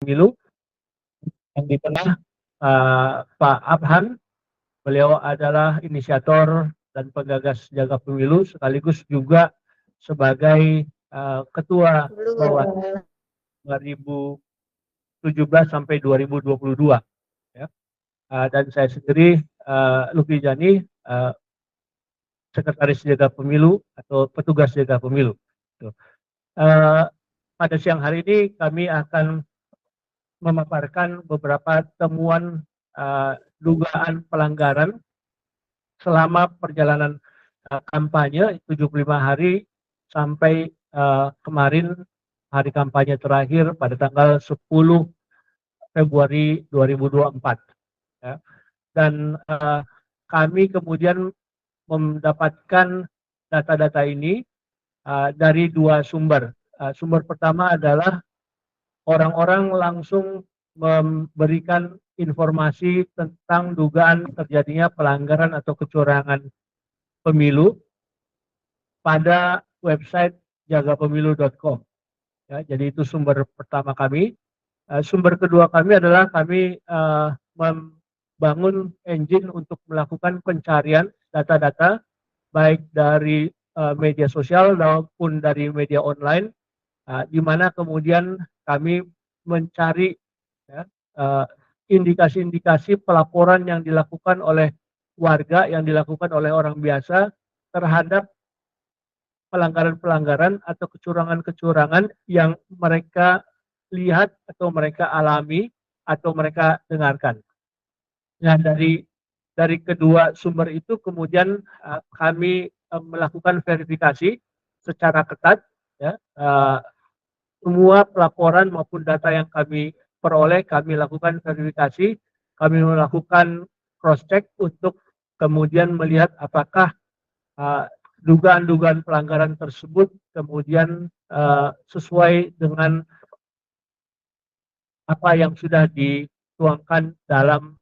Pemilu yang di tengah Pak Abhan. Beliau adalah inisiator dan penggagas Jaga Pemilu sekaligus juga sebagai Ketua Bawaslu 2017 sampai 2022 ya. Dan saya sendiri Lutfi Jani, Sekretaris Jaga Pemilu atau petugas Jaga Pemilu. Pada siang hari ini kami akan memaparkan beberapa temuan dugaan pelanggaran selama perjalanan kampanye 75 hari sampai kemarin hari kampanye terakhir pada tanggal 10 Februari 2024 ya. Dan kami kemudian mendapatkan data-data ini dari dua sumber. Sumber pertama adalah orang-orang langsung memberikan informasi tentang dugaan terjadinya pelanggaran atau kecurangan pemilu pada website jagapemilu.com. Ya, jadi itu sumber pertama kami. Sumber kedua kami adalah kami membangun engine untuk melakukan pencarian data-data baik dari media sosial maupun dari media online, di mana kemudian kami mencari indikasi-indikasi pelaporan yang dilakukan oleh warga, yang dilakukan oleh orang biasa terhadap pelanggaran-pelanggaran atau kecurangan-kecurangan yang mereka lihat atau mereka alami atau mereka dengarkan. Nah, dari kedua sumber itu kemudian kami melakukan verifikasi secara ketat ya. Semua pelaporan maupun data yang kami peroleh, kami lakukan verifikasi, kami melakukan cross check untuk kemudian melihat apakah dugaan-dugaan pelanggaran tersebut kemudian sesuai dengan apa yang sudah dituangkan dalam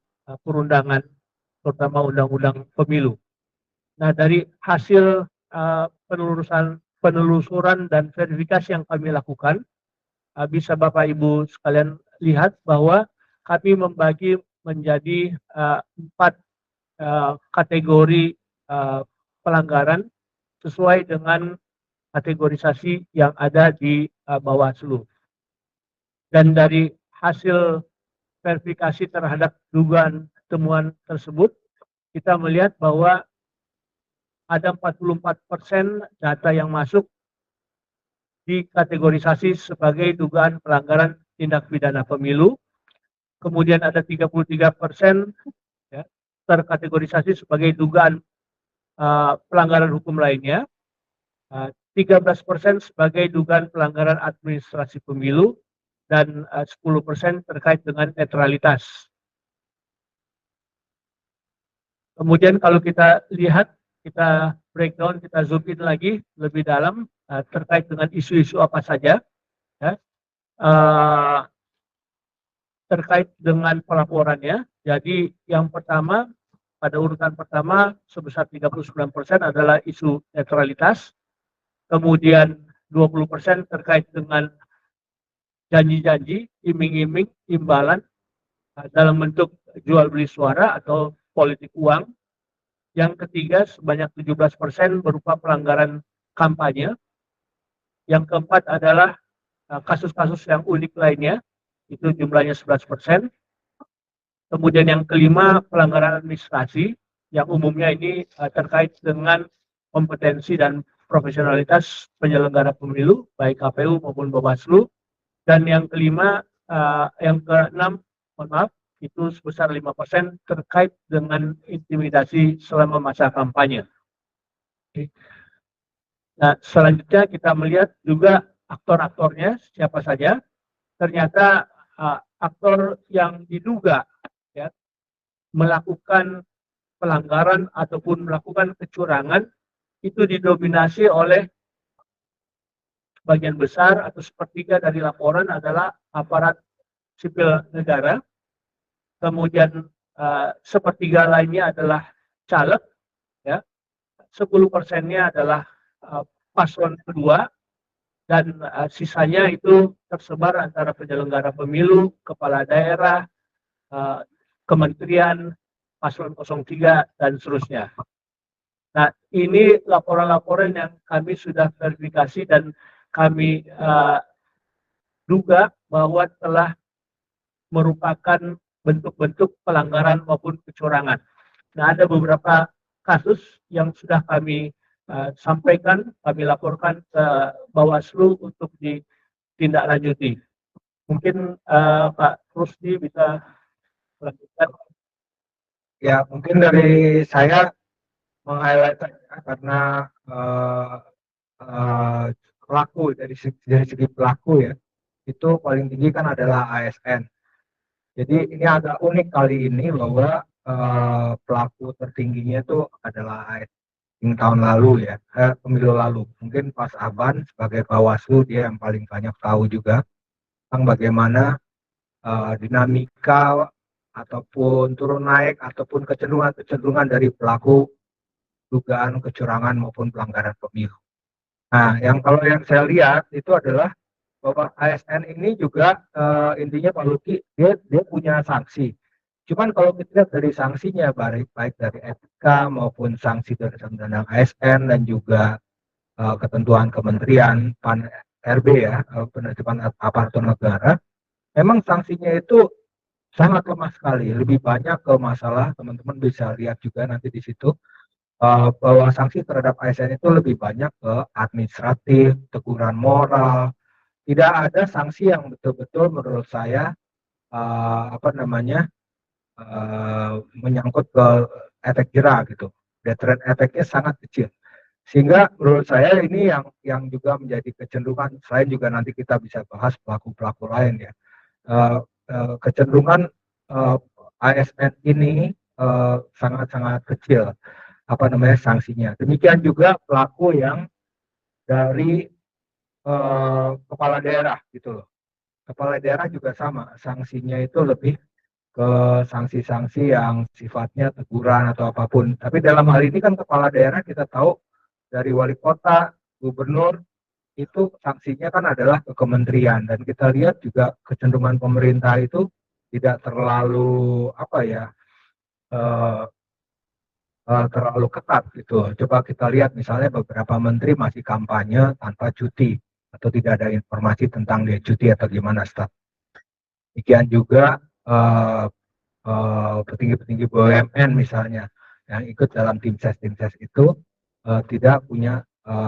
perundangan, terutama undang-undang pemilu. Nah, dari hasil penelusuran dan verifikasi yang kami lakukan, bisa Bapak Ibu sekalian lihat bahwa kami membagi menjadi 4 kategori pelanggaran sesuai dengan kategorisasi yang ada di Bawaslu. Dan dari hasil verifikasi terhadap dugaan temuan tersebut, kita melihat bahwa ada 44% data yang masuk dikategorisasi sebagai dugaan pelanggaran tindak pidana pemilu. Kemudian ada 33% ya, terkategorisasi sebagai dugaan pelanggaran hukum lainnya. 13% sebagai dugaan pelanggaran administrasi pemilu dan 10% terkait dengan netralitas. Kemudian kalau kita lihat, kita breakdown, kita zoom in lagi lebih dalam terkait dengan isu-isu apa saja ya, terkait dengan pelaporannya. Jadi yang pertama, pada urutan pertama sebesar 39% adalah isu netralitas, kemudian 20% terkait dengan janji-janji, iming-iming, imbalan dalam bentuk jual beli suara atau politik uang. Yang ketiga sebanyak 17% berupa pelanggaran kampanye. Yang keempat adalah kasus-kasus yang unik lainnya, itu jumlahnya 11%. Kemudian yang kelima pelanggaran administrasi, yang umumnya ini terkait dengan kompetensi dan profesionalitas penyelenggara pemilu, baik KPU maupun Bawaslu. Dan yang kelima, yang keenam, mohon maaf, itu sebesar 5% terkait dengan intimidasi selama masa kampanye. Nah, selanjutnya kita melihat juga aktor-aktornya siapa saja. Ternyata aktor yang diduga ya, melakukan pelanggaran ataupun melakukan kecurangan itu didominasi oleh sebagian besar atau sepertiga dari laporan adalah aparat sipil negara. Kemudian sepertiga lainnya adalah caleg, ya. 10%-nya adalah paslon kedua, dan sisanya itu tersebar antara penyelenggara pemilu, kepala daerah, kementerian, paslon 03 dan seterusnya. Nah, ini laporan-laporan yang kami sudah verifikasi dan kami duga bahwa telah merupakan bentuk-bentuk pelanggaran maupun kecurangan. Nah, ada beberapa kasus yang sudah kami sampaikan, kami laporkan ke Bawaslu untuk ditindaklanjuti. Mungkin Pak Rusdi bisa melanjutkan. Ya, mungkin dari saya meng-highlight karena pelaku dari segi pelaku ya, itu paling tinggi kan adalah ASN. Jadi ini agak unik kali ini bahwa pelaku tertingginya itu adalah ASN tahun lalu ya, pemilu lalu. Mungkin Mas Aban sebagai Bawaslu dia yang paling banyak tahu juga tentang bagaimana dinamika ataupun turun naik ataupun kecenderungan dari pelaku dugaan kecurangan maupun pelanggaran pemilu. Nah, kalau yang saya lihat itu adalah bahwa ASN ini juga intinya Pak Luki dia punya sanksi. Cuman kalau kita lihat dari sanksinya baik dari etika maupun sanksi dari undang-undang ASN dan juga ketentuan Kementerian PAN RB ya, penertiban aparatur negara, memang sanksinya itu sangat lemah sekali. Lebih banyak ke masalah teman-teman bisa lihat juga nanti di situ bahwa sanksi terhadap ASN itu lebih banyak ke administratif, teguran moral. Tidak ada sanksi yang betul-betul menurut saya menyangkut ke efek jerah gitu. Deterrent efeknya sangat kecil. Sehingga menurut saya ini yang juga menjadi kecenderungan. Selain juga nanti kita bisa bahas pelaku-pelaku lain ya. Kecenderungan ASN ini sangat-sangat kecil sanksinya. Demikian juga pelaku yang dari kepala daerah gitu loh. Kepala daerah juga sama, sanksinya itu lebih ke sanksi-sanksi yang sifatnya teguran atau apapun. Tapi dalam hal ini kan kepala daerah kita tahu dari wali kota, gubernur itu sanksinya kan adalah ke kementerian, dan kita lihat juga kecenderungan pemerintah itu tidak terlalu terlalu ketat gitu. Coba kita lihat misalnya beberapa menteri masih kampanye tanpa cuti atau tidak ada informasi tentang dia cuti atau gimana staf. Demikian juga petinggi-petinggi BUMN misalnya yang ikut dalam tim ses itu tidak punya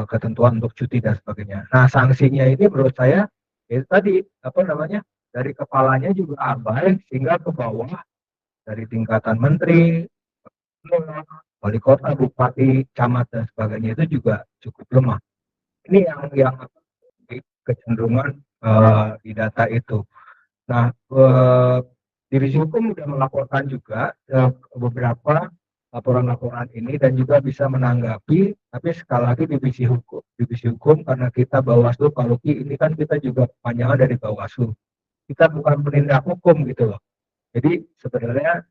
ketentuan untuk cuti dan sebagainya. Nah, sanksinya ini menurut saya itu tadi dari kepalanya juga abai sehingga ke bawah dari tingkatan menteri, wali kota, bupati, camat dan sebagainya itu juga cukup lemah. Ini yang kecenderungan di data itu. Nah, divisi hukum sudah melaporkan juga beberapa laporan-laporan ini dan juga bisa menanggapi. Tapi sekali lagi divisi hukum karena kita Bawaslu, Pak Luki ini kan kita juga panjangan dari Bawaslu. Kita bukan penindak hukum gitu loh. Jadi sebenarnya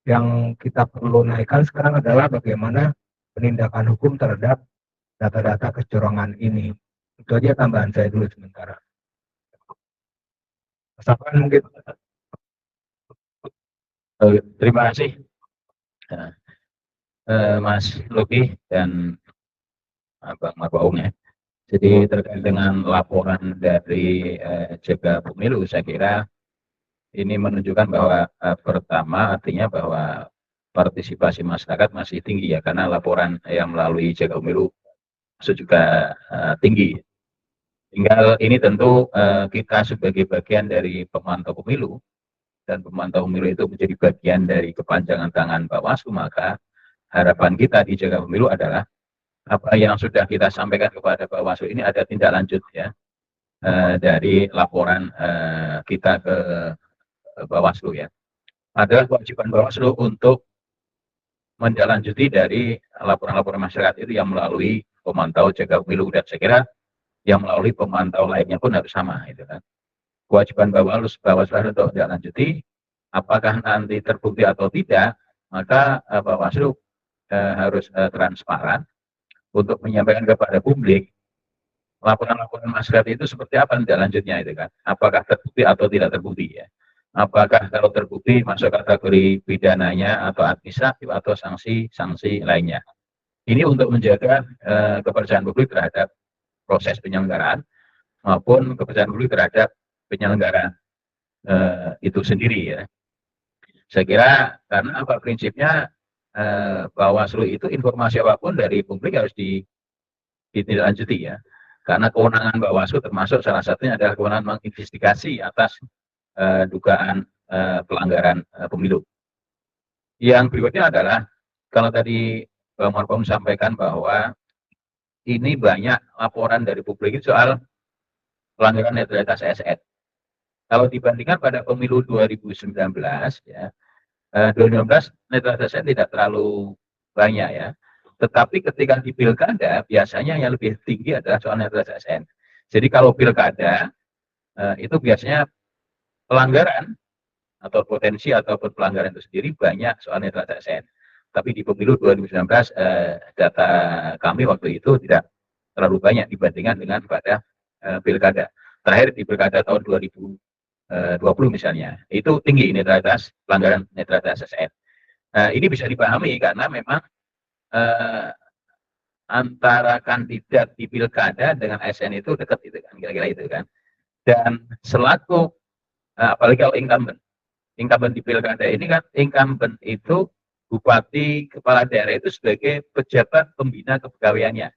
yang kita perlu naikkan sekarang adalah bagaimana penindakan hukum terhadap data-data kecurangan ini. Itu aja tambahan saya dulu sementara. Misalkan mungkin. Terima kasih Mas Luki dan Bang Marwaung ya. Jadi terkait dengan laporan dari Jaga Pemilu, saya kira ini menunjukkan bahwa pertama artinya bahwa partisipasi masyarakat masih tinggi ya, karena laporan yang melalui Jaga Pemilu juga tinggi. Tinggal ini tentu kita sebagai bagian dari pemantau pemilu, dan pemantau pemilu itu menjadi bagian dari kepanjangan tangan Bawaslu, maka harapan kita di Jaga Pemilu adalah apa yang sudah kita sampaikan kepada Bawaslu ini ada tindak lanjut ya dari laporan kita ke Bawaslu ya. Adalah kewajiban Bawaslu untuk menindaklanjuti dari laporan-laporan masyarakat itu yang melalui pemantau Jaga Pemilu, dan saya kira yang melalui pemantau lainnya pun harus sama itu kan. Kewajiban Bawaslu untuk menindaklanjuti, apakah nanti terbukti atau tidak, maka Bawaslu harus transparan untuk menyampaikan kepada publik laporan-laporan masyarakat itu seperti apa tindak lanjutnya itu kan? Apakah terbukti atau tidak terbukti ya? Apakah kalau terbukti masuk kategori pidananya atau administratif atau sanksi-sanksi lainnya? Ini untuk menjaga kepercayaan publik terhadap proses penyelenggaraan maupun kepercayaan publik terhadap penyelenggaraan itu sendiri ya. Saya kira karena apa prinsipnya Bawaslu itu informasi apapun dari publik harus ditindaklanjuti ya. Karena kewenangan Bawaslu termasuk salah satunya adalah kewenangan menginvestigasi atas dugaan pelanggaran pemilu. Yang berikutnya adalah kalau tadi Bang Markom sampaikan bahwa ini banyak laporan dari publik soal pelanggaran netralitas ASN. Kalau dibandingkan pada pemilu 2019 ya, 2019 netralitas ASN tidak terlalu banyak ya. Tetapi ketika di pilkada biasanya yang lebih tinggi adalah soal netralitas ASN. Jadi kalau pilkada itu biasanya pelanggaran atau potensi ataupun pelanggaran itu sendiri banyak soal netralitas ASN. Tapi di pemilu 2019 data kami waktu itu tidak terlalu banyak dibandingkan dengan pada pilkada. Terakhir di pilkada tahun 2020 misalnya, itu tinggi netralitas, pelanggaran netralitas ASN. Ini bisa dipahami karena memang antara kandidat di pilkada dengan ASN itu dekat itu kan, kira-kira itu kan. Dan selaku apalagi kalau incumbent di pilkada ini kan, incumbent itu bupati, kepala daerah itu sebagai pejabat pembina kepegawaiannya.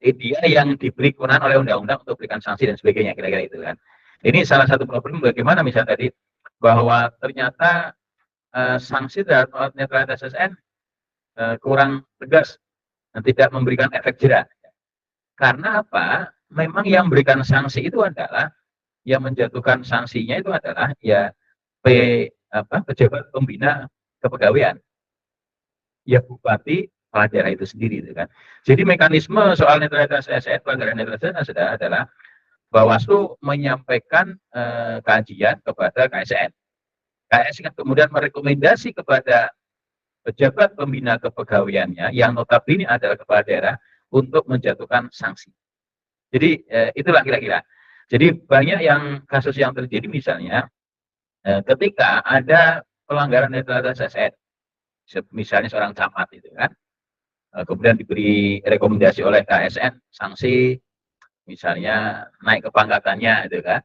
Dia yang diberi kewenangan oleh undang-undang untuk berikan sanksi dan sebagainya, kira-kira itu kan. Ini salah satu problem bagaimana misalnya tadi bahwa ternyata sanksi terhadap netralitas ASN kurang tegas dan tidak memberikan efek jera. Karena apa? Memang yang memberikan sanksi itu adalah yang menjatuhkan sanksinya itu adalah ya pejabat pembina kepegawaian, ya bupati, kepala daerah itu sendiri, itu kan. Jadi mekanisme soal netralitas ASN, pelanggaran netralitas ASN adalah Bawaslu menyampaikan kajian kepada KSN. KSN kemudian merekomendasi kepada pejabat pembina kepegawaiannya yang notabene adalah kepala daerah untuk menjatuhkan sanksi. Jadi itulah kira-kira. Jadi banyak yang kasus yang terjadi misalnya ketika ada pelanggaran netralitas ASN, misalnya seorang camat itu kan, kemudian diberi rekomendasi oleh KSN sanksi, misalnya naik kepangkatannya itu kan.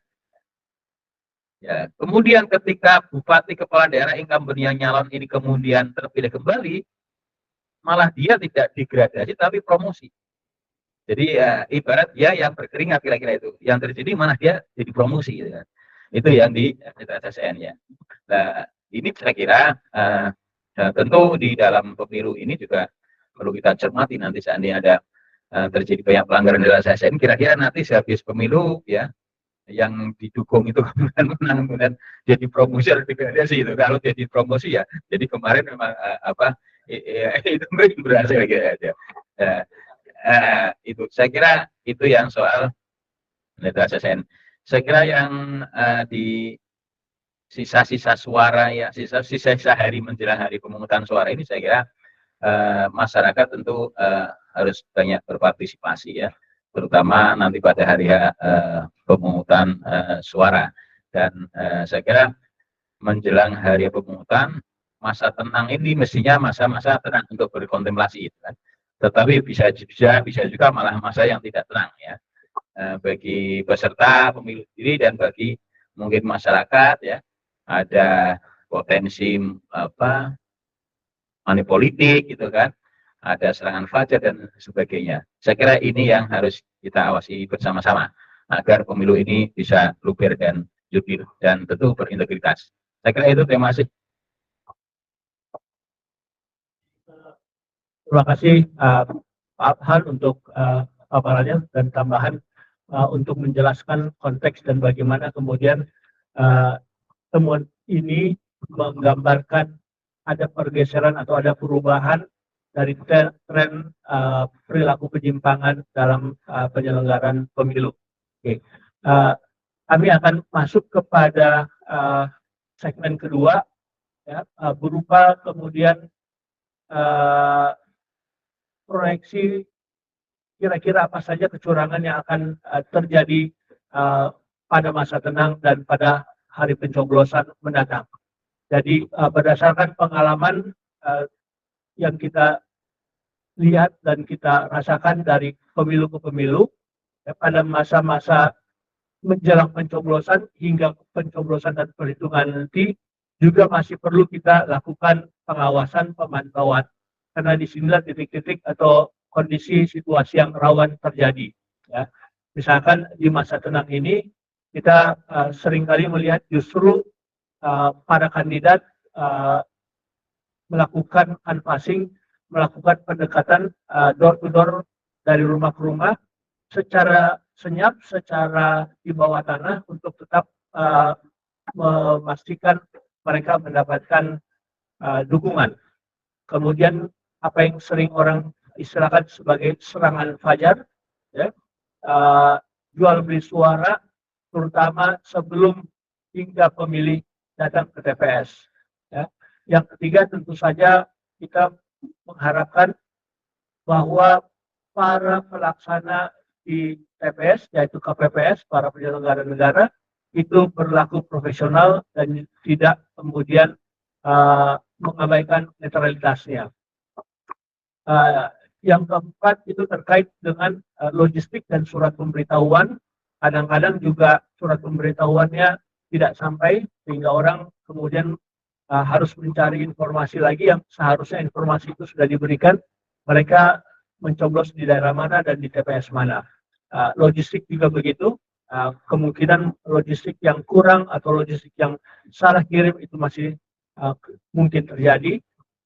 Ya, kemudian ketika bupati kepala daerah incumbent yang nyalon ini kemudian terpilih kembali, malah dia tidak degradasi tapi promosi. Jadi ya, ibarat dia yang berkeringat kira-kira itu. Yang terjadi malah dia jadi promosi gitu kan. Itu yang di ASN ya. Nah, ini saya kira tentu di dalam pemilu ini juga perlu kita cermati nanti seandainya ada terjadi banyak pelanggaran dalam ASN, kira-kira nanti sehabis pemilu ya yang didukung itu menang kemudian jadi promosi atau degradasi itu. Kalau jadi promosi ya jadi kemarin memang itu berhasil gitu ya. Itu saya kira itu yang soal netralitas ASN. Saya kira yang di sisa-sisa suara ya, sisa-sisa hari menjelang hari pemungutan suara ini saya kira masyarakat tentu harus banyak berpartisipasi ya, terutama nanti pada hari pemungutan suara. Dan saya kira menjelang hari pemungutan, masa tenang ini mestinya masa-masa tenang untuk berkontemplasi itu kan. Tetapi bisa juga malah masa yang tidak tenang ya, bagi peserta pemilu sendiri dan bagi mungkin masyarakat ya, ada potensi money politik gitu kan, ada serangan fajar dan sebagainya. Saya kira ini yang harus kita awasi bersama-sama agar pemilu ini bisa luber dan jurdil dan tentu berintegritas. Saya kira itu. Terima kasih. Terima kasih Pak Abhan untuk paparannya dan tambahan untuk menjelaskan konteks dan bagaimana kemudian temuan ini menggambarkan ada pergeseran atau ada perubahan dari tren perilaku penyimpangan dalam penyelenggaraan pemilu. Oke. Kami akan masuk kepada segmen kedua ya, berupa kemudian proyeksi kira-kira apa saja kecurangan yang akan terjadi pada masa tenang dan pada hari pencoblosan mendatang. Jadi berdasarkan pengalaman yang kita lihat dan kita rasakan dari pemilu ke pemilu, ya, pada masa-masa menjelang pencoblosan hingga pencoblosan dan perhitungan nanti juga masih perlu kita lakukan pengawasan, pemantauan, karena disinilah titik-titik atau kondisi situasi yang rawan terjadi. Ya. Misalkan di masa tenang ini kita seringkali melihat justru para kandidat melakukan canvassing, melakukan pendekatan door to door dari rumah ke rumah secara senyap, secara di bawah tanah untuk tetap memastikan mereka mendapatkan dukungan. Kemudian apa yang sering orang istilahkan sebagai serangan fajar, ya, jual beli suara, terutama sebelum hingga pemilih datang ke TPS. Ya. Yang ketiga tentu saja kita mengharapkan bahwa para pelaksana di TPS, yaitu KPPS, para penyelenggara negara, itu berlaku profesional dan tidak kemudian mengabaikan netralitasnya. Yang keempat itu terkait dengan logistik dan surat pemberitahuan. Kadang-kadang juga surat pemberitahuannya tidak sampai sehingga orang kemudian harus mencari informasi lagi yang seharusnya informasi itu sudah diberikan. Mereka mencoblos di daerah mana dan di TPS mana. Logistik juga begitu. Kemungkinan logistik yang kurang atau logistik yang salah kirim itu masih mungkin terjadi.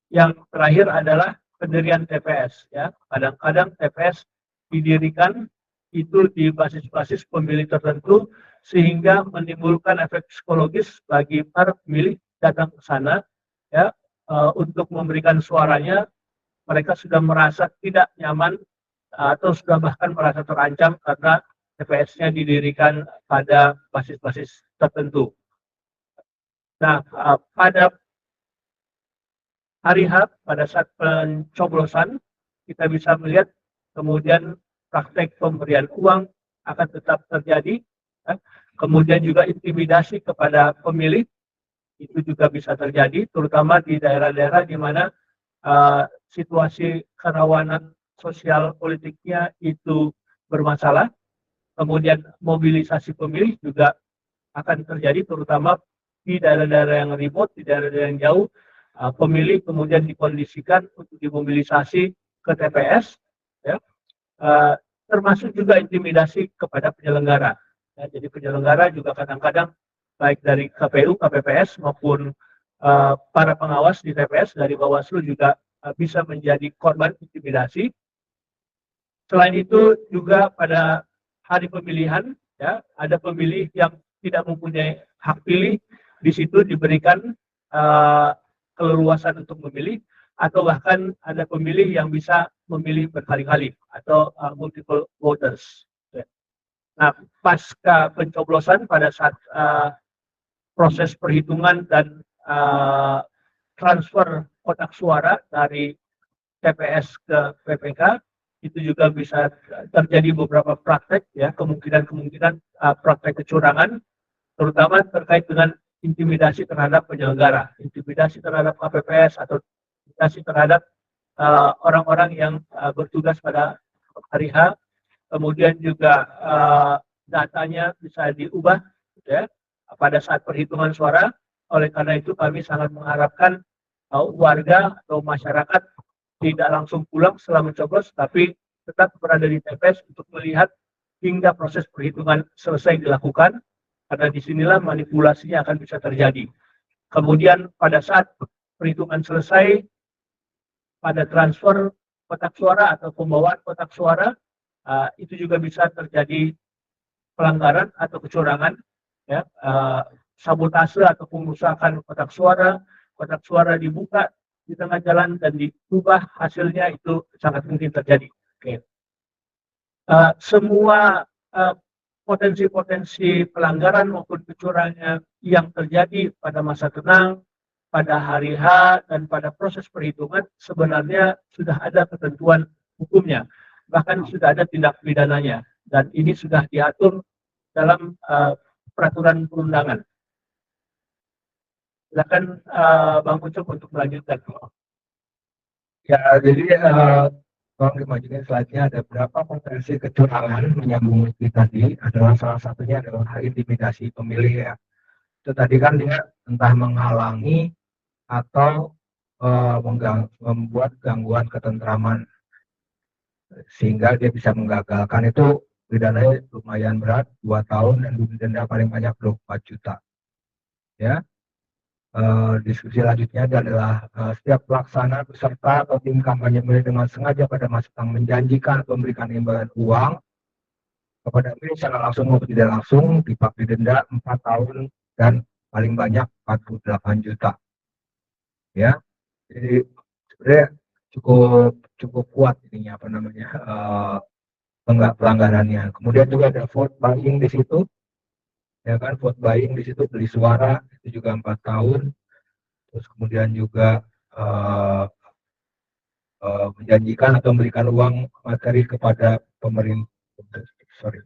Yang terakhir adalah pendirian TPS. Ya, kadang-kadang TPS didirikan itu di basis-basis pemilih tertentu sehingga menimbulkan efek psikologis bagi para pemilih datang ke sana, ya, untuk memberikan suaranya. Mereka sudah merasa tidak nyaman atau sudah bahkan merasa terancam karena TPS-nya didirikan pada basis-basis tertentu. Nah, pada hari H, pada saat pencoblosan, kita bisa melihat kemudian praktek pemberian uang akan tetap terjadi. Ya. Kemudian juga intimidasi kepada pemilih, itu juga bisa terjadi, terutama di daerah-daerah di mana situasi kerawanan sosial politiknya itu bermasalah. Kemudian mobilisasi pemilih juga akan terjadi, terutama di daerah-daerah yang remote, di daerah-daerah yang jauh. Pemilih kemudian dikondisikan untuk dimobilisasi ke TPS, ya. Termasuk juga intimidasi kepada penyelenggara. Ya, jadi penyelenggara juga kadang-kadang baik dari KPU, KPPS maupun para pengawas di TPS dari Bawaslu juga bisa menjadi korban intimidasi. Selain itu juga pada hari pemilihan, ya, ada pemilih yang tidak mempunyai hak pilih, di situ diberikan keleluasan untuk memilih, atau bahkan ada pemilih yang bisa memilih berkali-kali atau multiple voters. Nah, pasca pencoblosan pada saat proses perhitungan dan transfer kotak suara dari TPS ke PPK, itu juga bisa terjadi beberapa praktek, ya, kemungkinan praktek kecurangan, terutama terkait dengan intimidasi terhadap penyelenggara, intimidasi terhadap KPPS atau intimidasi terhadap orang-orang yang bertugas pada hari H. Kemudian juga datanya bisa diubah, ya, pada saat perhitungan suara. Oleh karena itu kami sangat mengharapkan warga atau masyarakat tidak langsung pulang setelah mencoblos, tapi tetap berada di TPS untuk melihat hingga proses perhitungan selesai dilakukan, karena disinilah manipulasinya akan bisa terjadi. Kemudian pada saat perhitungan selesai, pada transfer kotak suara atau pembawaan kotak suara, itu juga bisa terjadi pelanggaran atau kecurangan, ya, sabotase atau pengusahaan kotak suara dibuka di tengah jalan dan diubah hasilnya, itu sangat mungkin terjadi. Oke. Semua potensi-potensi pelanggaran maupun kecurangan yang terjadi pada masa tenang, pada hari H, dan pada proses perhitungan sebenarnya sudah ada ketentuan hukumnya. bahkan sudah ada tindak pidananya, dan ini sudah diatur dalam peraturan perundangan. Silakan Bang Ucup untuk melanjutkan. Ya, jadi kalau dimajukan slide-nya ada berapa potensi kecurangan menyambung itu tadi adalah salah satunya adalah intimidasi pemilih ya. Itu tadi kan dia entah menghalangi atau membuat gangguan ketentraman sehingga dia bisa menggagalkan, itu pidananya lumayan berat, 2 tahun dan denda paling banyak 24 juta. Ya. Diskusi selanjutnya adalah setiap pelaksana, peserta atau tim kampanye dengan sengaja pada masa menjanjikan atau memberikan imbalan uang kepada pemilih secara langsung maupun tidak langsung dipakai denda 4 tahun dan paling banyak 48 juta. Ya, jadi sebenarnya cukup kuat ininya apa namanya pelanggarannya. Kemudian juga ada vote buying di situ, ya kan, vote buying di situ, beli suara itu juga 4 tahun. Terus kemudian juga menjanjikan atau memberikan uang materi kepada pemerintah. Sorry.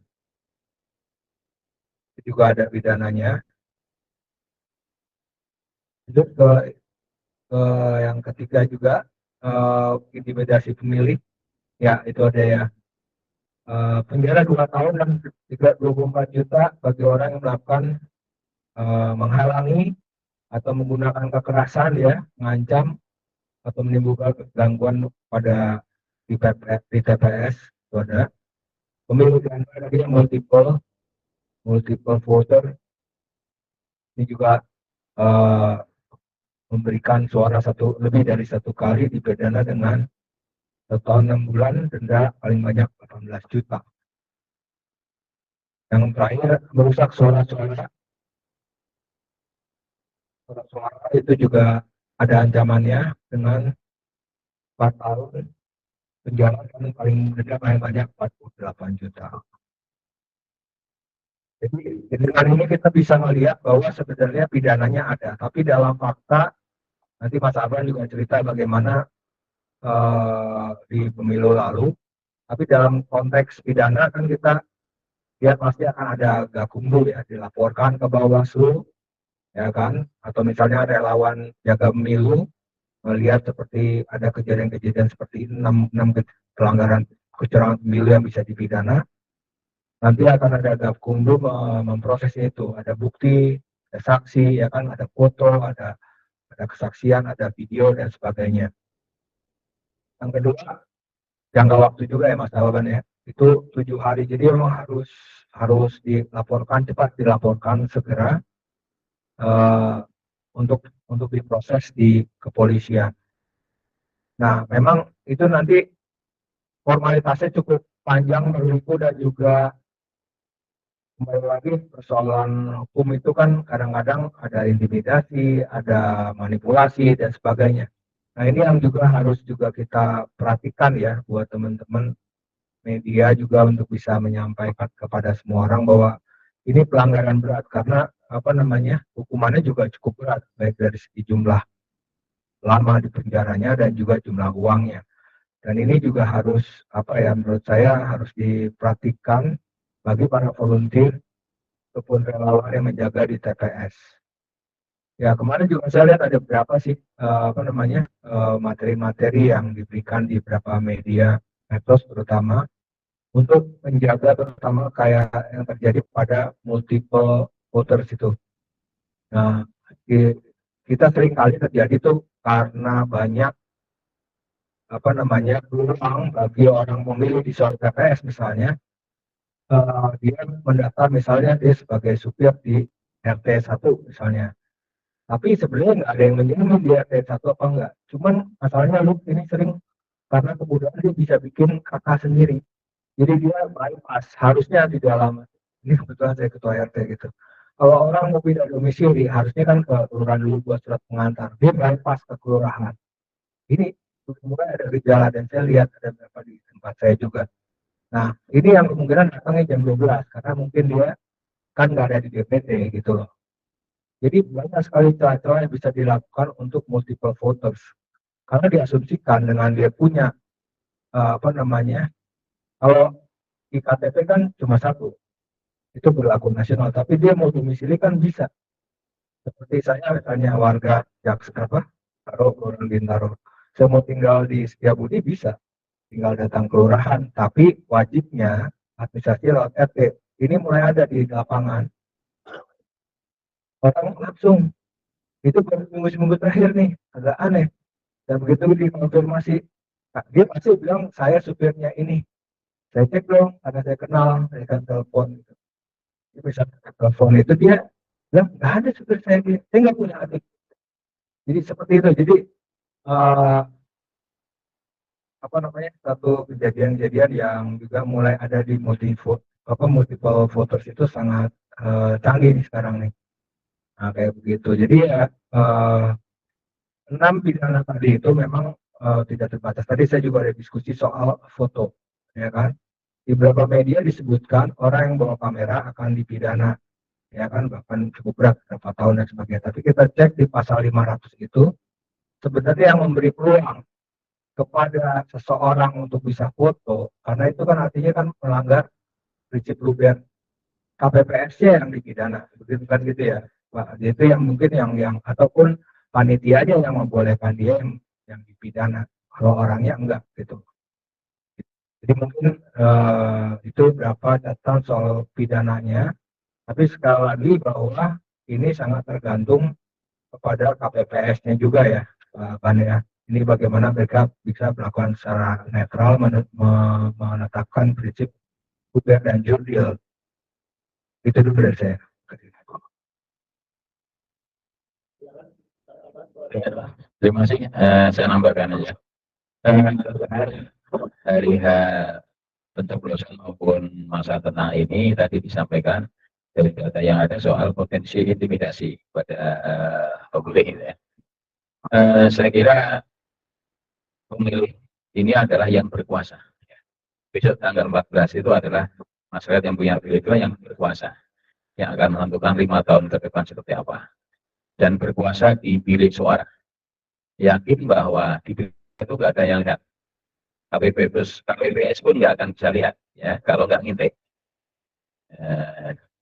Itu juga ada pidananya. Itu ke yang ketiga juga intimidasi pemilih. Ya, itu ada ya. Penjara 2 tahun dan 24 juta bagi orang yang melakukan menghalangi atau menggunakan kekerasan ya, mengancam atau menimbulkan gangguan pada di TPS. Itu ada pemilu ganda tadi yang multiple voter, ini juga memberikan suara lebih dari satu kali dipidana dengan 1 tahun 6 bulan, denda paling banyak 18 juta. Yang terakhir merusak suara-suara itu juga ada ancamannya dengan 4 tahun penjara dan denda paling banyak 48 juta. Jadi dengan ini kita bisa melihat bahwa sebenarnya pidananya ada, tapi dalam fakta nanti Mas Abran juga cerita bagaimana di pemilu lalu. Tapi dalam konteks pidana kan kita lihat pasti akan ada gakumdu ya, dilaporkan ke Bawaslu, ya kan, atau misalnya relawan jaga pemilu melihat seperti ada kejadian-kejadian seperti 6 pelanggaran kecurangan pemilu yang bisa dipidana, nanti akan ada gakumdu memproses itu, ada bukti, ada saksi, ya kan, ada foto, ada kesaksian, ada video dan sebagainya. Yang kedua, jangka waktu juga ya Mas Alban ya, itu 7 hari, jadi memang harus dilaporkan, cepat dilaporkan segera untuk diproses di kepolisian. Nah, memang itu nanti formalitasnya cukup panjang, berliku, dan juga kembali lagi persoalan hukum itu kan kadang-kadang ada intimidasi, ada manipulasi dan sebagainya. Nah, ini yang juga harus kita perhatikan ya buat teman-teman media juga untuk bisa menyampaikan kepada semua orang bahwa ini pelanggaran berat karena hukumannya juga cukup berat, baik dari segi jumlah lama di penjaranya dan juga jumlah uangnya. Dan ini juga harus menurut saya harus diperhatikan bagi para volunteer ataupun relawan yang menjaga di TPS. Ya, kemarin juga saya lihat ada berapa sih materi-materi yang diberikan di beberapa media medsos terutama untuk menjaga, terutama kayak yang terjadi pada multiple voters itu. Nah, kita sering kali terjadi tuh karena banyak peluang bagi orang pemilih di suatu TPS misalnya, dia mendaftar misalnya dia sebagai supir di RT 1 misalnya. Tapi sebenarnya nggak ada yang menjamin dia RT 1 apa enggak. Cuman masalahnya ini sering karena kemudian dia bisa bikin kakak sendiri. Jadi dia bypass, harusnya di dalam, ini kebetulan saya ketua RT gitu. Kalau orang mau pindah domisili, harusnya kan ke kelurahan dulu buat surat pengantar. Dia bypass ke kelurahan. Ini mulai ada gejala dan saya lihat ada beberapa di tempat saya juga. Nah, ini yang kemungkinan datangnya jam 12 karena mungkin dia kan nggak ada di DPT gitu loh. Jadi banyak sekali cara-cara yang bisa dilakukan untuk multiple voters. Karena diasumsikan dengan dia punya Kalau di KTP kan cuma satu, itu berlaku nasional, tapi dia mau domisili kan bisa. Seperti saya misalnya warga Jakarta, taruh Bintaro, saya mau tinggal di Setiabudi bisa, tinggal datang kelurahan, tapi wajibnya administrasi lewat RT. Ini mulai ada di lapangan, orang langsung itu baru seminggu terakhir nih, agak aneh. Dan begitu dikonfirmasi, dia pasti bilang saya supirnya ini. Saya cek dong, karena saya kenal, saya kan telepon. Gitu. Dia bisa telepon itu dia bilang nggak ada supir saya, saya nggak punya adik. Jadi seperti itu. Jadi uh, apa namanya, satu kejadian-kejadian yang juga mulai ada di multiple voters itu sangat canggih nih sekarang nih. Nah, kayak begitu. Jadi ya 6 pidana tadi itu memang tidak terbatas. Tadi saya juga ada diskusi soal foto, ya kan? Di beberapa media disebutkan orang yang bawa kamera akan dipidana, ya kan? Bahkan cukup berat, berapa tahun dan sebagainya. Tapi kita cek di pasal 500 itu, sebenarnya yang memberi peluang kepada seseorang untuk bisa foto, karena itu kan artinya kan melanggar prinsip luber KPPS-nya yang dipidana, begitu kan gitu ya, Pak. Itu yang mungkin yang ataupun panitianya yang membolehkan dia yang dipidana, kalau orangnya enggak gitu. Jadi mungkin itu berapa data soal pidananya, tapi sekali lagi bahwa ini sangat tergantung kepada KPPS-nya juga ya, Pak ya. Ini bagaimana mereka bisa melakukan secara netral menetapkan prinsip luber dan jurdil. Itu dulu dari saya. Terima kasih. Saya nambahkan aja. Hari pencoblosan maupun masa tenang ini tadi disampaikan dari data yang ada soal potensi intimidasi pada pemilih. Ya. Saya kira pemilih ini adalah yang berkuasa. Besok tanggal 14 itu adalah masyarakat yang punya pilihan yang berkuasa, yang akan menentukan 5 tahun ke depan seperti apa. Dan berkuasa di bilik suara. Yakin bahwa di bilik itu nggak ada yang lihat. KPPS pun nggak akan bisa lihat, ya kalau nggak ngintip.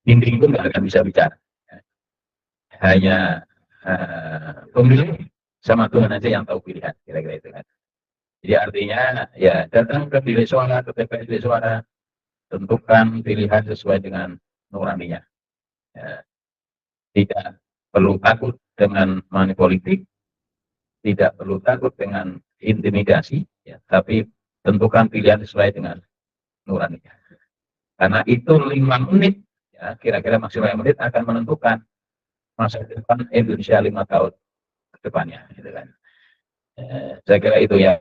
Dinding pun nggak akan bisa bicara. Hanya pemilih sama Tuhan aja yang tahu pilihan, kira-kira itu kan. Jadi artinya ya datang ke bilik suara, ke TPS bilik suara, tentukan pilihan sesuai dengan nuraninya. Ya. Tidak perlu takut dengan money politik, tidak perlu takut dengan intimidasi, ya, tapi tentukan pilihan sesuai dengan nuraninya. Karena itu 5 menit, ya, kira-kira maksimal 5 menit akan menentukan masa depan Indonesia 5 tahun ke depannya, gitu kan. Saya kira itu yang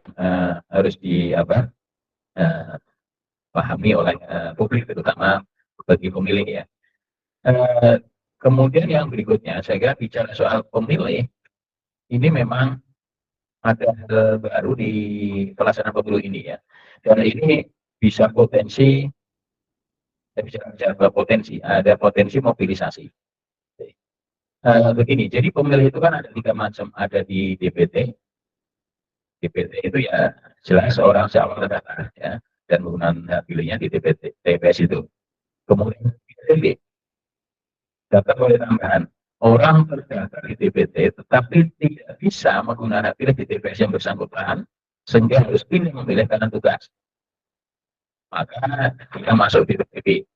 harus dipahami oleh publik, terutama bagi pemilih ya. Kemudian yang berikutnya, saya kira bicara soal pemilih, ini memang ada hal baru di pelaksanaan pemilu ini ya. Dan ini bisa potensi, saya bicara potensi, ada potensi mobilisasi. Begini, jadi pemilih itu kan ada 3 macam, ada di DPT. DPT itu ya jelas orang calon terdaftar ya, dan menggunakan hak pilihnya di DPT, TPS itu. Kemudian DPT, daftar oleh tambahan. Orang terdaftar di DPT tetapi tidak bisa menggunakan hak pilih di TPS yang bersangkutan, sehingga harus pilih memilih karena tugas. Maka kita masuk di DPP.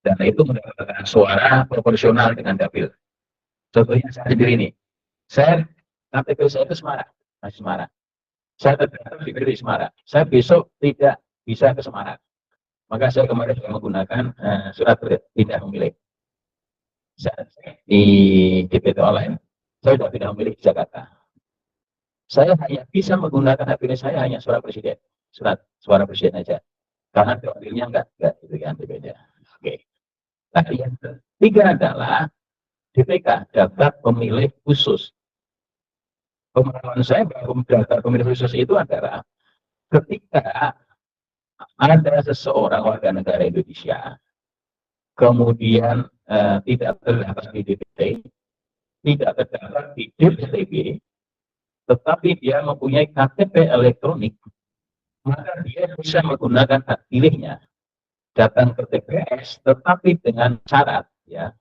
Dan itu mendapatkan suara proporsional dengan dapil. Contohnya saya sendiri ini. Saya KTP saya itu Semarang, masih Semarang. Saya terdaftar di DPD Semarang. Saya besok tidak bisa ke Semarang. Maka saya kemarin juga menggunakan surat pindah memilih. Di DPT online, saya sudah tidak memilih di Jakarta. Saya hanya bisa menggunakan hak pilih saya hanya suara presiden, suara presiden aja, karena wakilnya enggak itu kan berbeda. Oke. Nah, yang ketiga adalah DPK, daftar pemilih khusus. Pemahaman saya bahwa daftar pemilih khusus itu adalah ketika ada seseorang warga negara Indonesia, kemudian tidak terdaftar di DPT, tidak terdaftar di DPTB, tetapi dia mempunyai KTP elektronik, maka dia bisa menggunakan hak pilihnya datang ke TPS, tetapi dengan syarat ya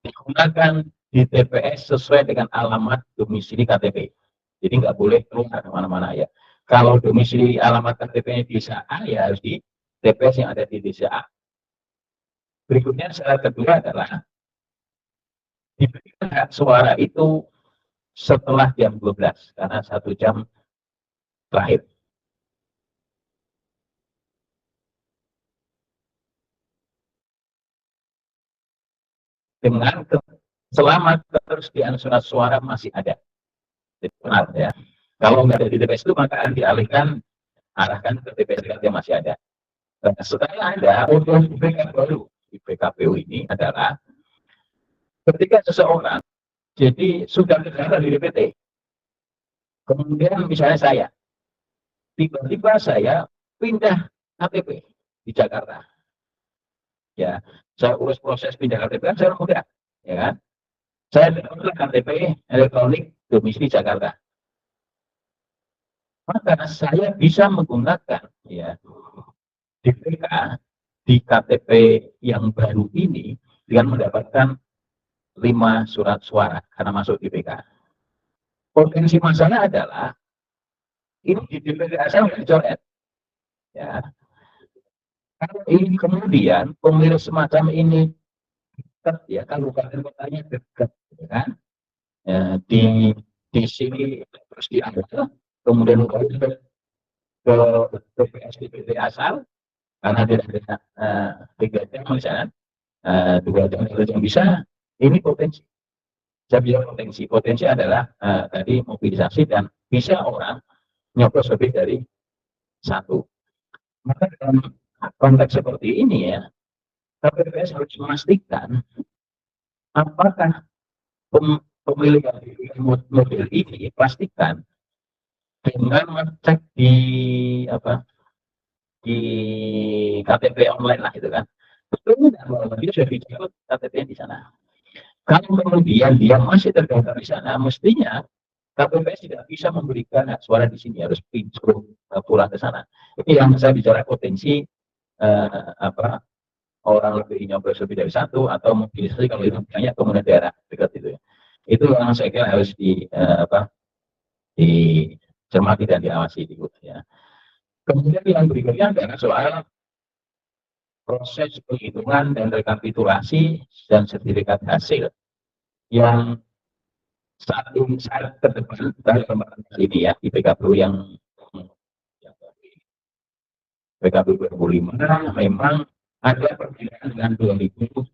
digunakan di TPS sesuai dengan alamat domisili KTP. Jadi nggak boleh keluar kemana-mana ya. Kalau domisili alamat KTP-nya di desa A, ya harus di TPS yang ada di desa A. Berikutnya syarat kedua adalah diberikan hak suara itu setelah jam 12, karena 1 jam terakhir. Dengan selama ketersediaan surat suara masih ada. Jadi, benar ya. Kalau nggak ada di TPS itu, maka dialihkan, arahkan ke TPS yang masih ada. Dan setelah ada untuk IPK baru, IPKPU ini adalah ketika seseorang jadi sudah terdaftar di DPT, kemudian misalnya saya, tiba-tiba saya pindah KTP di Jakarta, ya, saya urus proses pindah KTP kan saya mudah, ya kan? Saya dapat KTP elektronik domisili Jakarta, maka saya bisa menggunakan ya DPK di KTP yang baru ini dengan mendapatkan 5 surat suara karena masuk DPK. Potensi masalah adalah ini di DPK asal dicoret, ya. Kalau ini kemudian pemilih semacam ini dekat, ya, kabupaten kotanya dekat, ya kan? Ya, di sini terus diambil, kemudian ke TPS DPT asal karena tidak ada 3 jam misalnya, 2 jam 3 jam bisa. Ini potensi. Saya bilang potensi adalah tadi mobilisasi dan bisa orang nyoblos lebih dari 1. Maka dalam konteks seperti ini ya, KPPS harus memastikan apakah pemilih model ini pastikan dengan ngecek di di KTP online lah itu kan, betul tidak bahwa dia sudah dicatat KTP di sana. Kalau kemudian dia masih terdaftar di sana, mestinya KPPS tidak bisa memberikan hak suara di sini, harus pulang ke sana. Ini yang saya bicara potensi orang lebih nyoblos lebih dari 1 atau mobilisasi kalau itu banyak kemudian daerah dekat itu ya. Itu yang saya kira harus dicermati dan diawasi ya. Kemudian yang berikutnya adalah soal proses penghitungan dan rekapitulasi dan sertifikat hasil yang saat ke depan ini ya di PKPU yang PKPU 2005 memang ada perbedaan dengan 2019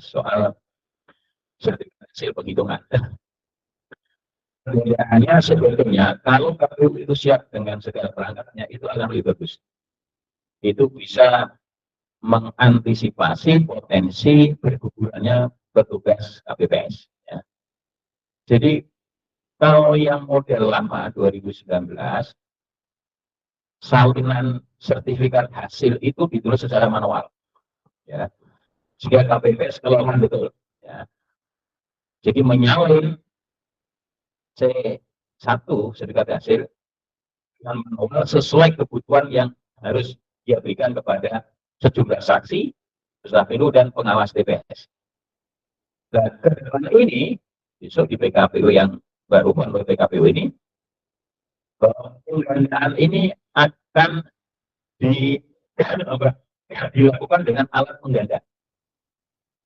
soal sertifikat hasil penghitungan. Perbedaannya sebetulnya kalau KPU itu siap dengan segala perangkatnya itu akan lebih bagus. Itu bisa mengantisipasi potensi bergugurannya petugas KPPS. Ya. Jadi kalau yang model lama 2019 salinan sertifikat hasil itu ditulis secara manual, ya, sehingga KPPS kelelahan betul, ya. Jadi menyalin C1 sertifikat hasil dengan manual sesuai kebutuhan yang harus dia berikan kepada sejumlah saksi, peserta pemilu dan pengawas TPS. Dan ke depan ini, besok di PKPU yang baru melalui PKPU ini, penggunaan ini akan dilakukan dengan alat pengganda.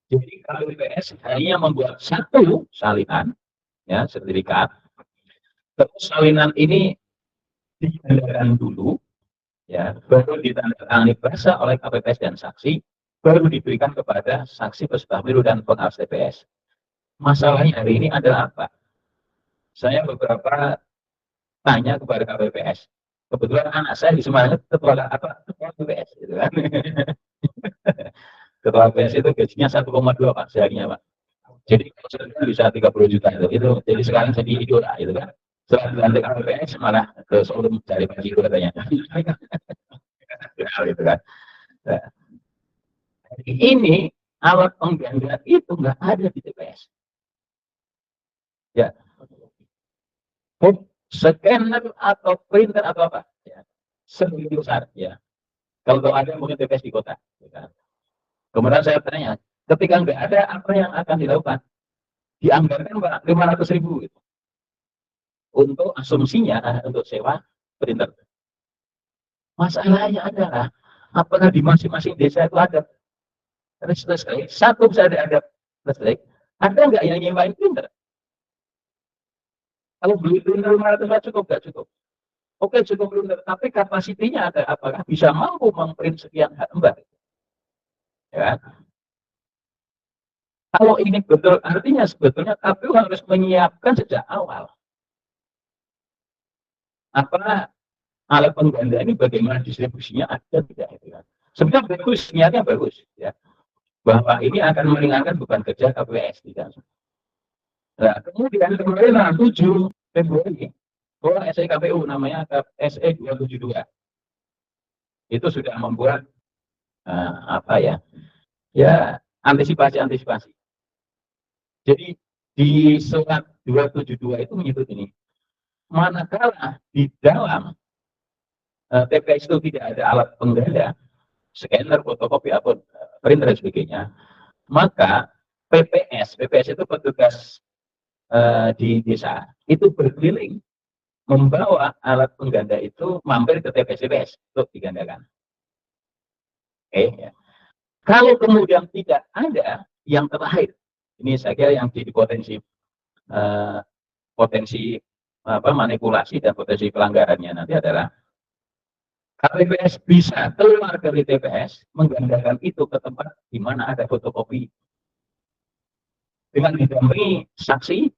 Jadi KPPS hanya membuat 1 salinan, ya, sertifikat. Terus salinan ini digandakan dulu, ya, baru ditandatangani basah oleh KPPS dan saksi, baru diberikan kepada saksi peserta pemilu dan pengawas TPS. Masalahnya hari ini adalah apa? Saya beberapa tanya kepada KPPS. Kebetulan anak saya di Semarang ketua KPPS, gitu kan. Ketua KPPS itu gajinya 1,2 Pak seharinya Pak. Jadi bisa 30 juta itu. Jadi sekarang jadi idola itu kan. Setelah dilantik KPPS malah ke Solo mencari baju itu katanya. Gitu kan. Nah, ini alat pengganda itu nggak ada di TPS. Ya, scanner atau printer atau apa? Ya. sebegitu besar ya. Kalau ada mungkin TPS di kota. Ya kan? Kemudian saya tanya, ketika nggak ada apa yang akan dilakukan? Dianggarkan Pak 500.000 gitu. Untuk asumsinya untuk sewa printer. Masalahnya adalah apakah di masing-masing desa itu ada listrik? Satu bisa ada listrik, ada nggak yang nyewain printer? Kalau beli printer 500 cukup nggak cukup? Oke cukup printer, tapi kapasitinya ada, apakah bisa mampu memprint sekian lembar? Ya. Kalau ini betul, artinya sebetulnya KPU harus menyiapkan sejak awal. Apa alat pengganda ini bagaimana distribusinya ada tidak itu kan? Sebenarnya bagus, niatnya bagus ya, bahwa ini akan meringankan beban kerja KPS tidak. Nah, kemudian kemarin 7 Februari, SE KPU namanya SE 272 itu sudah membuat apa ya? Ya antisipasi. Jadi di surat 272 itu menyebut ini, manakala di dalam TPS itu tidak ada alat pengganda, scanner, fotokopi, atau printer dan sebagainya, maka PPS itu petugas di desa itu berkeliling membawa alat pengganda itu mampir ke TPS untuk digandakan. Ya. Kalau kemudian tidak ada, yang terakhir, ini saya kira yang jadi potensi manipulasi dan potensi pelanggarannya nanti adalah KPPS bisa keluar dari TPS menggandakan itu ke tempat di mana ada fotokopi dengan didampingi saksi,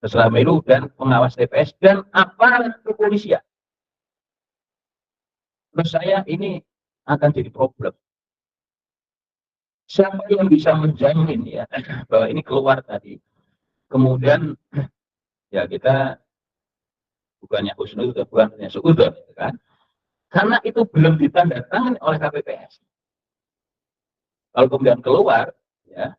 peserta pemilu dan pengawas TPS dan aparat kepolisian. Menurut saya ini akan jadi problem. Siapa yang bisa menjamin ya bahwa ini keluar tadi? Kemudian ya kita bukannya husnuzon, bukannya suudzon, kan? Karena itu belum ditandatangani oleh KPPS. Kalau kemudian keluar, ya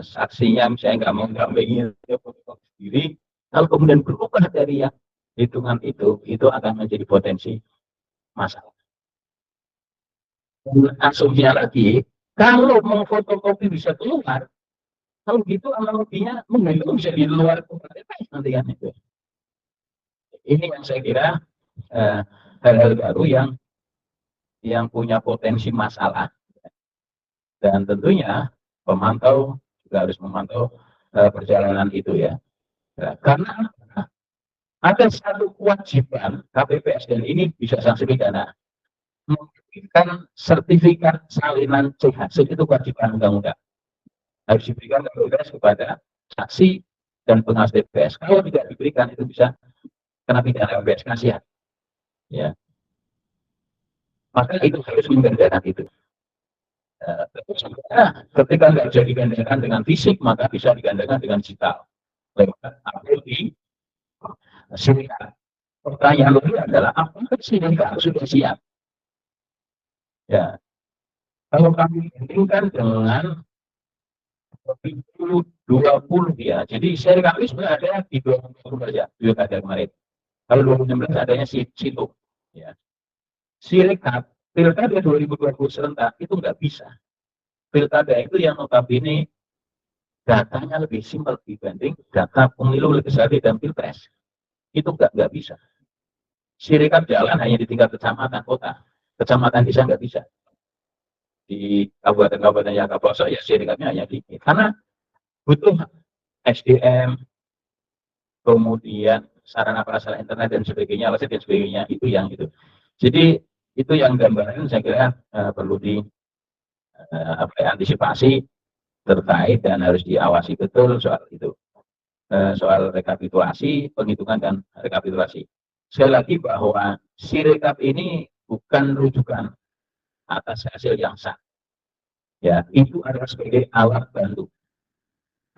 saksinya misalnya nggak mau mendampingi sendiri, kalau kemudian berubah dari yang hitungan itu akan menjadi potensi masalah. Dan asumsinya lagi, kalau mau fotokopi bisa keluar, kalau gitu analoginya menggantung bisa di luar KPPS nanti kan itu. Ini yang saya kira hal-hal baru yang punya potensi masalah, dan tentunya pemantau juga harus memantau perjalanan itu ya. Karena ada satu kewajiban KPPS dan ini bisa sanksi pidana, memberikan sertifikat salinan C-Hasil, itu kewajiban undang-undang, harus diberikan KPPS kepada saksi dan pengawas TPS. Kalau tidak diberikan itu bisa kena pidana KPPS, kasihan ya. Maka itu harus menggandakan itu. Ketika nggak bisa digandakan dengan fisik, maka bisa digandakan dengan digital lewat upload di Sirekap. Pertanyaan lagi adalah apakah Sirekap sudah siap? Ya, kalau kami bandingkan dengan 2020 ya, jadi Sirekap itu sudah ada di 2020 saja, juga ada kemarin. Kalau 2016 adanya situ. Ya. Sirekap pilkada 2020 serentak itu nggak bisa. Pilkada itu yang notabene datanya lebih simpel dibanding data pemilu legislatif dan pilpres. Itu nggak bisa. Sirekap jalan hanya di tingkat kecamatan, kota, kecamatan desa nggak bisa. Di kabupaten yang pelosok ya sirekapnya hanya di karena butuh SDM, kemudian sarana prasarana internet dan sebagainya, alat dan sebagainya, itu yang itu. Jadi itu yang gambaran saya kira perlu antisipasi terkait dan harus diawasi betul soal itu, soal rekapitulasi, penghitungan dan rekapitulasi. Sekali lagi bahwa Sirekap ini bukan rujukan atas hasil yang sah, ya itu adalah sebagai alat bantu.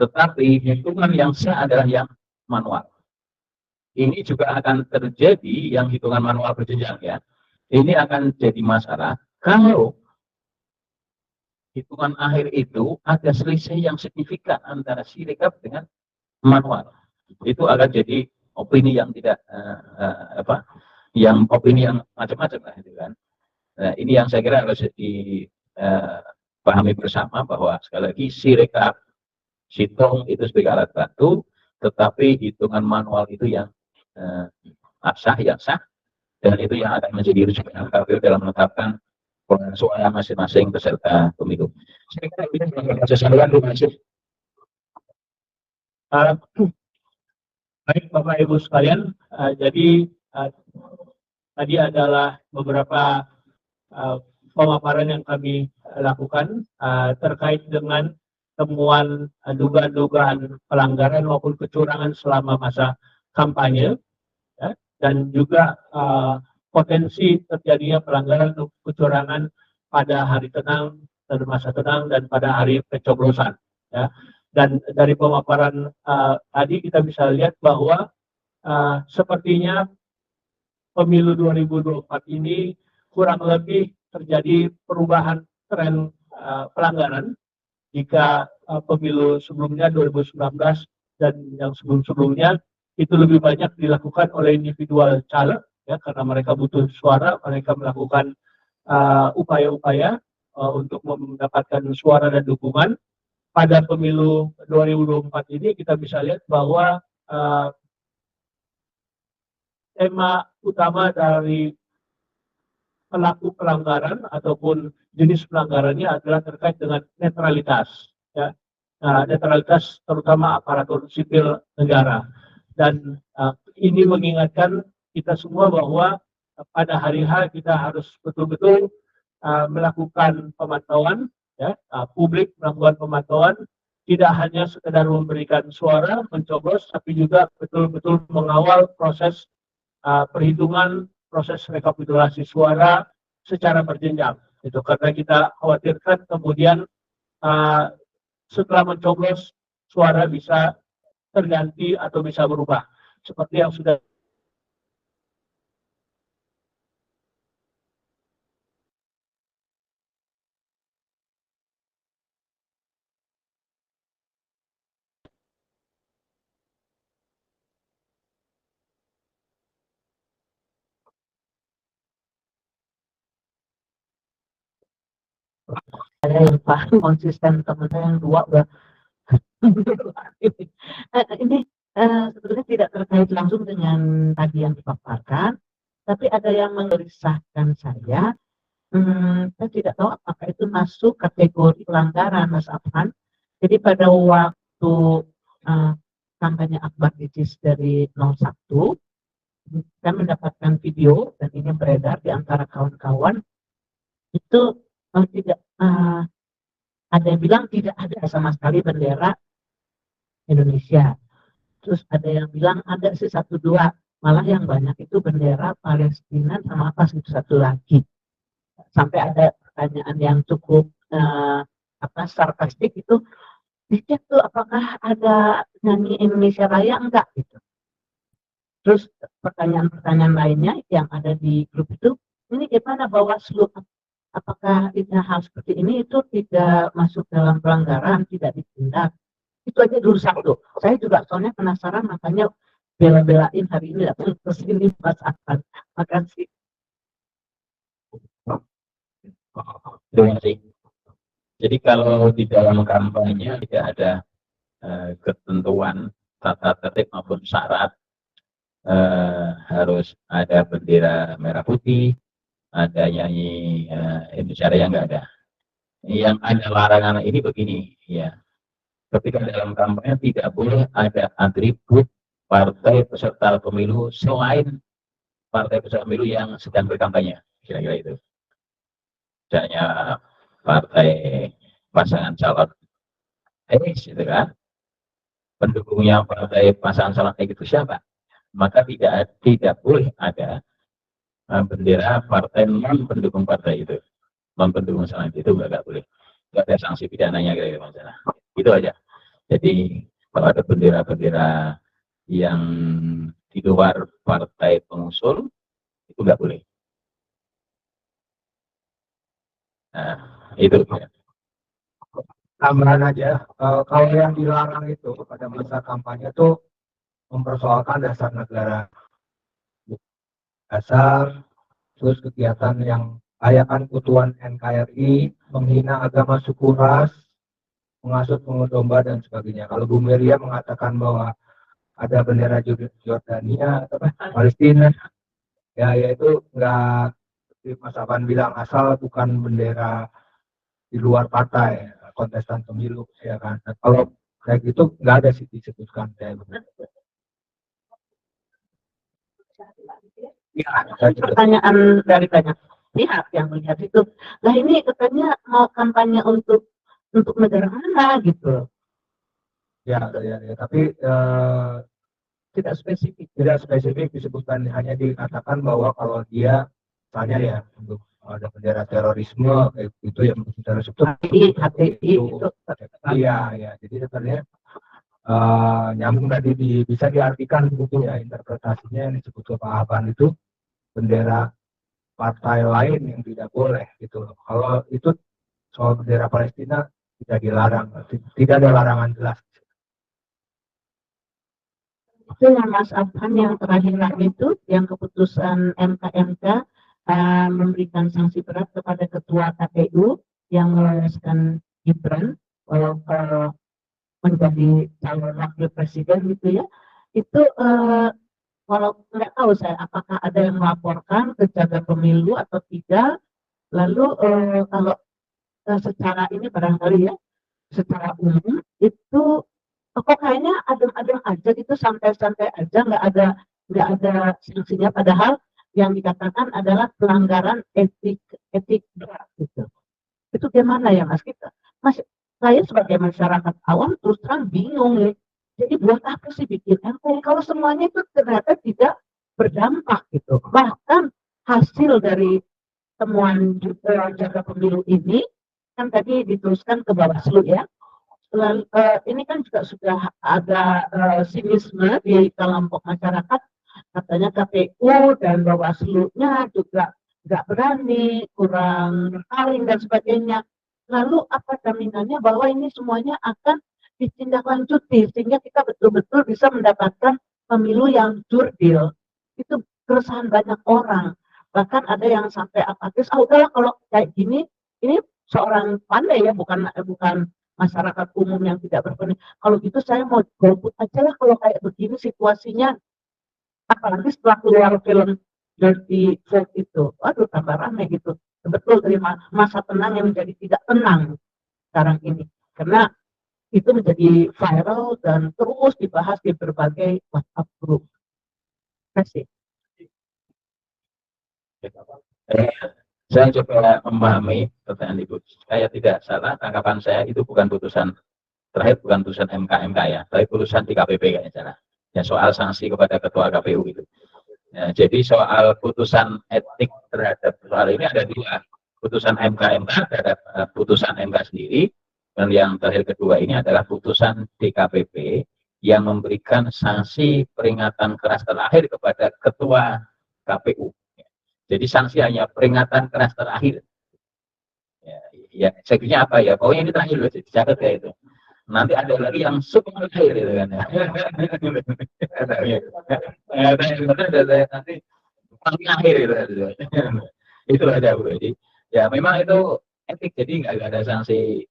Tetapi hitungan yang sah adalah yang manual. Ini juga akan terjadi yang hitungan manual berjenjang ya. Ini akan jadi masalah kalau hitungan akhir itu ada selisih yang signifikan antara Sirekap dengan manual. Itu akan jadi opini yang tidak yang opini yang macam-macam lah, gitu kan. Nah, ini yang saya kira harus dipahami bersama bahwa sekali lagi sirekap, situng itu sebagai alat bantu, tetapi hitungan manual itu yang sah, yang sah, dan itu yang akan menjadi rujukan KPU dalam menetapkan suara masing-masing peserta pemilu. Saya kira ini sesuatu masuk. Baik Bapak Ibu sekalian, jadi tadi adalah beberapa pemaparan yang kami lakukan terkait dengan temuan dugaan-dugaan pelanggaran maupun kecurangan selama masa kampanye, ya, dan juga potensi terjadinya pelanggaran kecurangan pada hari tenang, pada masa tenang, dan pada hari pencoblosan. Ya. Dan dari pemaparan tadi kita bisa lihat bahwa sepertinya pemilu 2024 ini kurang lebih terjadi perubahan tren pelanggaran jika pemilu sebelumnya 2019 dan yang sebelum-sebelumnya itu lebih banyak dilakukan oleh individual caleg, ya, karena mereka butuh suara, mereka melakukan upaya-upaya untuk mendapatkan suara dan dukungan. Pada pemilu 2024 ini kita bisa lihat bahwa tema utama dari pelaku pelanggaran ataupun jenis pelanggarannya adalah terkait dengan netralitas, ya. Netralitas terutama aparatur sipil negara, dan ini mengingatkan kita semua bahwa pada hari H kita harus betul-betul melakukan pemantauan, ya, publik melakukan pemantauan, tidak hanya sekedar memberikan suara mencoblos, tapi juga betul-betul mengawal proses perhitungan, proses rekapitulasi suara secara berjenjang. Itu karena kita khawatirkan kemudian setelah mencoblos suara bisa terganti atau bisa berubah seperti yang sudah ada yang paling konsisten, teman-teman yang dua udah ini sebetulnya tidak terkait langsung dengan tadi yang dipaparkan, tapi ada yang menggelisahkan saya. Saya tidak tahu apakah itu masuk kategori pelanggaran, Mas Afan. Jadi pada waktu kampanye Akbar Isis dari 01, saya mendapatkan video dan ini beredar di antara kawan-kawan itu tidak ada yang bilang tidak ada sama sekali bendera Indonesia. Terus ada yang bilang ada sih satu dua, malah yang banyak itu bendera Palestina sama apa itu satu lagi. Sampai ada pertanyaan yang cukup sarkastik itu, dicek tuh apakah ada nyanyi Indonesia Raya enggak gitu. Terus pertanyaan-pertanyaan lainnya yang ada di grup itu, ini gimana Bawaslu, apakah hal seperti ini itu tidak masuk dalam pelanggaran, tidak ditindak? Itu aja dulu satu. Saya juga soalnya penasaran, makanya bela-belain hari ini datang ke sini Mas Afan. Makasih. Terima kasih. Jadi kalau di dalam kampanye tidak ada ketentuan tata tertib maupun syarat harus ada bendera merah putih, ada nyanyi Indonesia Raya, nggak ada. Yang ada larangan ini begini, ya. Ketika dalam kampanye tidak boleh ada atribut partai peserta pemilu selain partai peserta pemilu yang sedang berkampanye, kira-kira itu. Misalnya partai pasangan calon X, gitu kan, pendukungnya partai pasangan calon X itu siapa? Maka tidak boleh ada bendera partai non pendukung partai itu, non pendukung selain itu nggak boleh, nggak ada sanksi pidananya kira-kira masalah. Itu aja. Jadi kalau ada bendera-bendera yang di luar partai pengusul itu nggak boleh. Nah, itu. Tambahan aja, kalau yang dilarang itu pada masa kampanye itu mempersoalkan dasar negara. dasar, terus kegiatan yang rayakan Kutuan NKRI, menghina agama suku ras, menghasut pungut domba dan sebagainya. Kalau Bu Miriam mengatakan bahwa ada bendera Jordania atau Palestina, ya itu enggak, seperti Mas Aban bilang, asal bukan bendera di luar partai, kontestan pemilu, ya kan. Nah, kalau kayak gitu nggak ada sih disebutkan kayak gitu. Ya, Pertanyaan dari banyak pihak yang melihat itu, lah ini katanya mau kampanye untuk negara mana gitu, ya, tapi tidak spesifik. tidak spesifik disebutkan, hanya dikatakan bahwa kalau dia misalnya ya untuk ada bendera terorisme kayak itu yang terorisme HTI itu. iya, jadi sebenarnya nyambung tadi bisa diartikan begitu ya, interpretasinya yang disebut Pak Aban itu bendera partai lain yang tidak boleh gitu loh. Kalau itu soal bendera Palestina tidak dilarang, tidak ada larangan jelas. Itu yang Mas Afhan yang terakhir itu, yang keputusan MK memberikan sanksi berat kepada ketua KPU yang meloloskan Gibran menjadi calon wakil presiden gitu ya. Itu kalau nggak tahu saya apakah ada yang melaporkan ke jaga pemilu atau tidak. Lalu kalau secara ini barangkali ya, secara umum itu kok kayaknya adem-adem aja gitu, santai-santai aja, nggak ada sanksinya, padahal yang dikatakan adalah pelanggaran etik berat gitu. Itu gimana ya Mas kita? Mas, saya sebagai masyarakat awam terus terang bingung ya. Jadi buat apa sih bikin MK kalau semuanya itu ternyata tidak berdampak gitu. Bahkan hasil dari temuan jaga pemilu ini kan tadi diteruskan ke Bawaslu ya. Ini kan juga sudah ada sinisme di kelompok masyarakat, katanya KPU dan Bawaslu-nya juga nggak berani, kurang berpaling dan sebagainya. Lalu apa jaminannya bahwa ini semuanya akan ditindaklanjuti sehingga kita betul-betul bisa mendapatkan pemilu yang jurdil? Itu keresahan banyak orang. Bahkan ada yang sampai apatis, udahlah kalau kayak gini, ini seorang pandai ya, bukan masyarakat umum yang tidak berpendidikan. Kalau gitu saya mau golput aja lah kalau kayak begini situasinya. Apalagi setelah keluar film Dirty Vote itu, waduh tambah rame gitu. Betul dari masa tenang yang menjadi tidak tenang sekarang ini. Karena itu menjadi viral dan terus dibahas di berbagai WhatsApp group. Terima kasih. Saya coba memahami pertanyaan Ibu. Saya tidak salah, tanggapan saya itu bukan putusan terakhir, bukan putusan MK ya, tapi putusan DKPP kayaknya salah. Ya, soal sanksi kepada ketua KPU itu. Ya, jadi soal putusan etik terhadap soal ini ada dua, putusan MK terhadap putusan MK sendiri, dan yang terakhir kedua ini adalah putusan DKPP yang memberikan sanksi peringatan keras terakhir kepada ketua KPU. Jadi sanksi hanya peringatan keras terakhir. Ya, sebenarnya apa ya? Pokoknya ini terakhir loh, dicatat ya itu. Nanti ada lagi yang super akhir gitu kan ya. Nanti paling akhir gitu. Itu ada Bu. Jadi ya memang itu etik, jadi nggak ada sanksi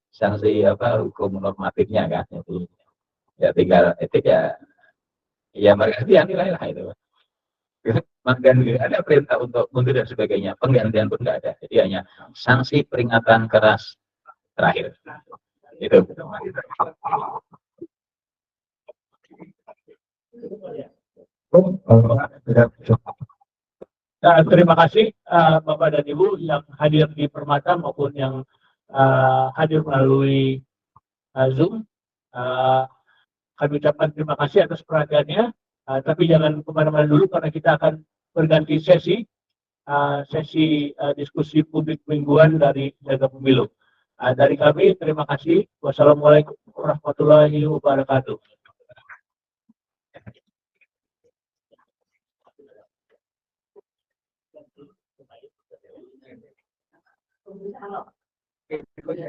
apa hukum normatifnya kan. Jadi ya tinggal etik ya mereka nilai lah itu. Dan ada perintah untuk mundur dan sebagainya, penggantian pun nggak ada, jadi hanya sanksi peringatan keras terakhir itu. Terima kasih Bapak dan Ibu yang hadir di Permata maupun yang hadir melalui Zoom. Kami ucapkan terima kasih atas perhatiannya. Tapi jangan kemana-mana dulu karena kita akan berganti sesi diskusi publik mingguan dari Jaga Pemilu. Dari kami terima kasih. Wassalamualaikum warahmatullahi wabarakatuh.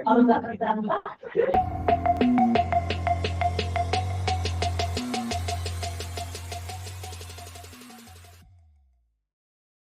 Kalau nggak berdampak